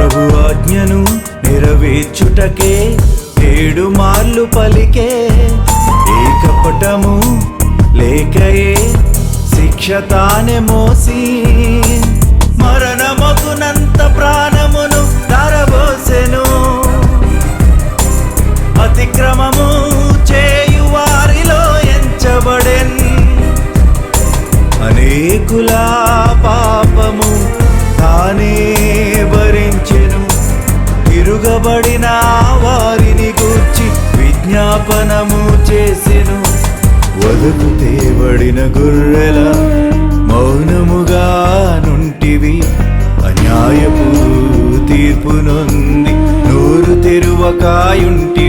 ప్రభు ఆజ్ఞను నెరవేర్చుటకే 7 మార్లు పలికే ఏ కపటము లేకయే శిక్ష తానే మోసి మరణమగునంత ప్రాణమును ధారబోసెను. అతిక్రమము చేయు వారిలో ఎంచబడెన్, అనేకుల పాపము తానే భరించెను. తిరుగబడిన వారిని గూర్చి విజ్ఞాపనము చేసెను. వదకు తేబడిన గొర్రెల మౌనముగా నుంటివి, అన్యాయపు తీర్పు నొంది నోరు తెరువకాయుంటి